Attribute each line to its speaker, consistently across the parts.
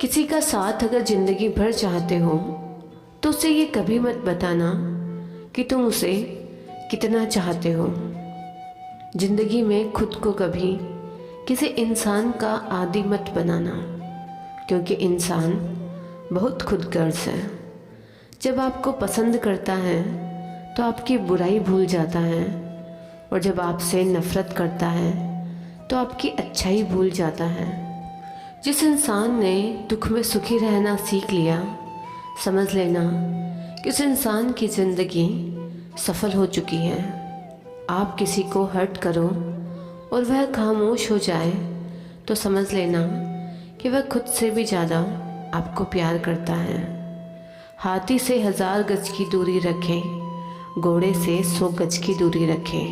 Speaker 1: किसी का साथ अगर ज़िंदगी भर चाहते हो तो उसे ये कभी मत बताना कि तुम उसे कितना चाहते हो। ज़िंदगी में खुद को कभी किसी इंसान का आदी मत बनाना, क्योंकि इंसान बहुत खुदगर्ज है। जब आपको पसंद करता है तो आपकी बुराई भूल जाता है, और जब आपसे नफ़रत करता है तो आपकी अच्छाई भूल जाता है। जिस इंसान ने दुख में सुखी रहना सीख लिया, समझ लेना कि उस इंसान की ज़िंदगी सफल हो चुकी है। आप किसी को हर्ट करो और वह खामोश हो जाए तो समझ लेना कि वह खुद से भी ज़्यादा आपको प्यार करता है। हाथी से 1000 गज की दूरी रखे, घोड़े से 100 गज की दूरी रखे,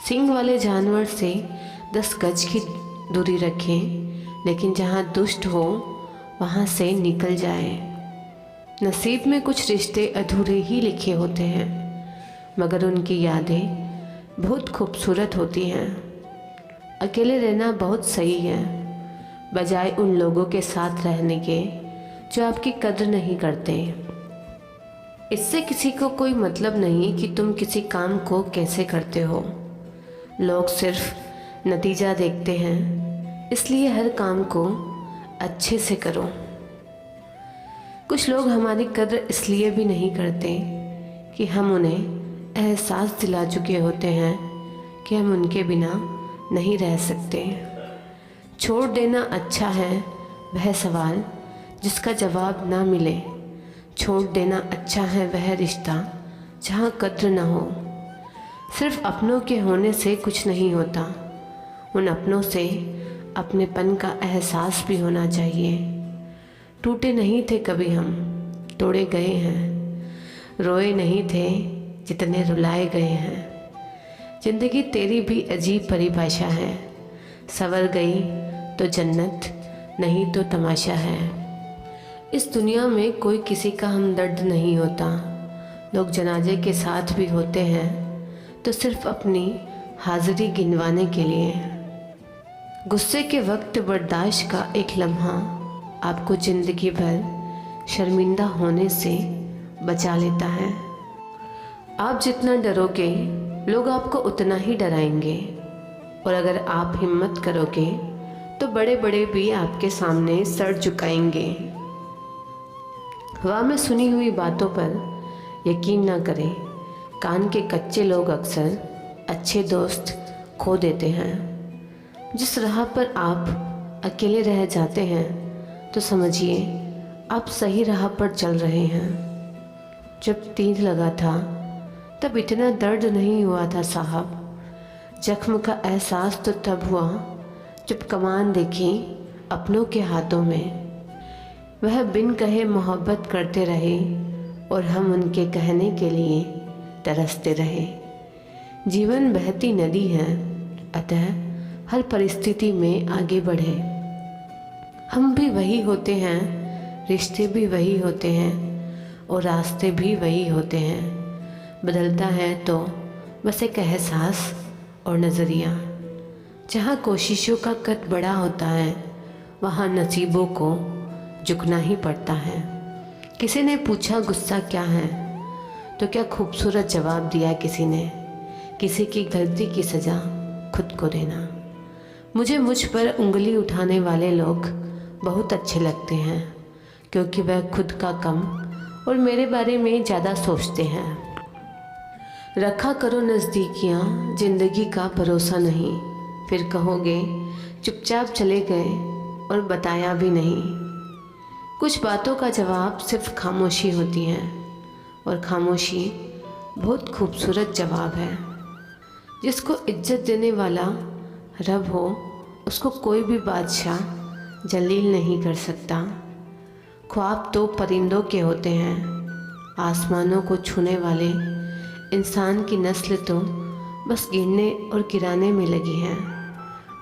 Speaker 1: सींग वाले जानवर से 10 गज की दूरी रखें, लेकिन जहाँ दुष्ट हो वहाँ से निकल जाए। नसीब में कुछ रिश्ते अधूरे ही लिखे होते हैं, मगर उनकी यादें बहुत खूबसूरत होती हैं। अकेले रहना बहुत सही है, बजाय उन लोगों के साथ रहने के जो आपकी कद्र नहीं करते। इससे किसी को कोई मतलब नहीं कि तुम किसी काम को कैसे करते हो। लोग सिर्फ नतीजा देखते हैं, इसलिए हर काम को अच्छे से करो। कुछ लोग हमारी कद्र इसलिए भी नहीं करते कि हम उन्हें एहसास दिला चुके होते हैं कि हम उनके बिना नहीं रह सकते। छोड़ देना अच्छा है वह सवाल जिसका जवाब ना मिले। छोड़ देना अच्छा है वह रिश्ता जहाँ कद्र ना हो। सिर्फ अपनों के होने से कुछ नहीं होता, उन अपनों से अपनेपन का एहसास भी होना चाहिए। टूटे नहीं थे कभी हम, तोड़े गए हैं। रोए नहीं थे जितने रुलाए गए हैं। ज़िंदगी तेरी भी अजीब परिभाषा है, संवर गई तो जन्नत, नहीं तो तमाशा है। इस दुनिया में कोई किसी का हमदर्द नहीं होता। लोग जनाजे के साथ भी होते हैं तो सिर्फ अपनी हाजिरी गिनवाने के लिए। गुस्से के वक्त बर्दाश्त का एक लम्हा आपको ज़िंदगी भर शर्मिंदा होने से बचा लेता है। आप जितना डरोगे लोग आपको उतना ही डराएंगे, और अगर आप हिम्मत करोगे तो बड़े बड़े भी आपके सामने सर झुकाएंगे। हवा में सुनी हुई बातों पर यकीन ना करें। कान के कच्चे लोग अक्सर अच्छे दोस्त खो देते हैं। जिस राह पर आप अकेले रह जाते हैं तो समझिए आप सही राह पर चल रहे हैं। जब तीर लगा था तब इतना दर्द नहीं हुआ था साहब। जख्म का एहसास तो तब हुआ जब कमान देखी अपनों के हाथों में। वह बिन कहे मोहब्बत करते रहे और हम उनके कहने के लिए तरसते रहे। जीवन बहती नदी है, अतः हर परिस्थिति में आगे बढ़े। हम भी वही होते हैं, रिश्ते भी वही होते हैं, और रास्ते भी वही होते हैं। बदलता है तो बस एक एहसास और नज़रिया। जहाँ कोशिशों का कद बड़ा होता है वहाँ नसीबों को झुकना ही पड़ता है। किसी ने पूछा गुस्सा क्या है, तो क्या खूबसूरत जवाब दिया किसी ने, किसी की गलती की सज़ा खुद को देना। मुझे मुझ पर उंगली उठाने वाले लोग बहुत अच्छे लगते हैं, क्योंकि वह खुद का कम और मेरे बारे में ज़्यादा सोचते हैं। रखा करो नज़दीकियाँ, ज़िंदगी का भरोसा नहीं। फिर कहोगे चुपचाप चले गए और बताया भी नहीं। कुछ बातों का जवाब सिर्फ खामोशी होती है, और खामोशी बहुत खूबसूरत जवाब है। जिसको इज्जत देने वाला रब हो उसको कोई भी बादशाह जलील नहीं कर सकता। ख्वाब तो परिंदों के होते हैं, आसमानों को छूने वाले इंसान की नस्ल तो बस गिरने और गिराने में लगी है।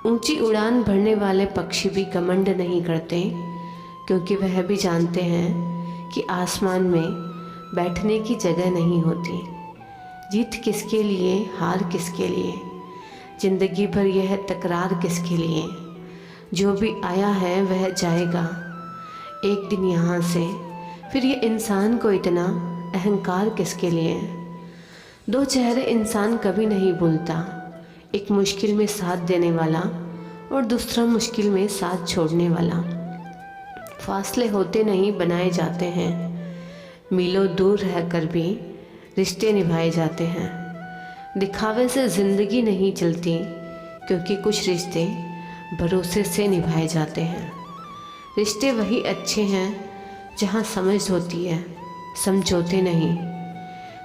Speaker 1: ऊंची उड़ान भरने वाले पक्षी भी घमंड नहीं करते, क्योंकि वह भी जानते हैं कि आसमान में बैठने की जगह नहीं होती। जीत किसके लिए, हार किसके लिए, ज़िंदगी भर यह तकरार किसके लिए। जो भी आया है वह जाएगा, एक दिन यहाँ से, फिर ये इंसान को इतना अहंकार किसके लिए? दो चेहरे इंसान कभी नहीं भूलता, एक मुश्किल में साथ देने वाला और दूसरा मुश्किल में साथ छोड़ने वाला। फासले होते नहीं बनाए जाते हैं, मीलों दूर रहकर भी रिश्ते निभाए जाते हैं। दिखावे से ज़िंदगी नहीं चलती, क्योंकि कुछ रिश्ते भरोसे से निभाए जाते हैं। रिश्ते वही अच्छे हैं जहाँ समझ होती है, समझौते नहीं।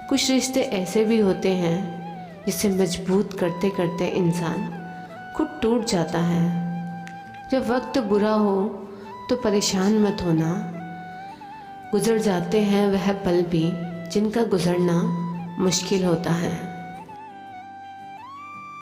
Speaker 1: कुछ रिश्ते ऐसे भी होते हैं जिसे मजबूत करते करते इंसान खुद टूट जाता है। जब वक्त बुरा हो तो परेशान मत होना, गुजर जाते हैं वह पल भी जिनका गुजरना मुश्किल होता है।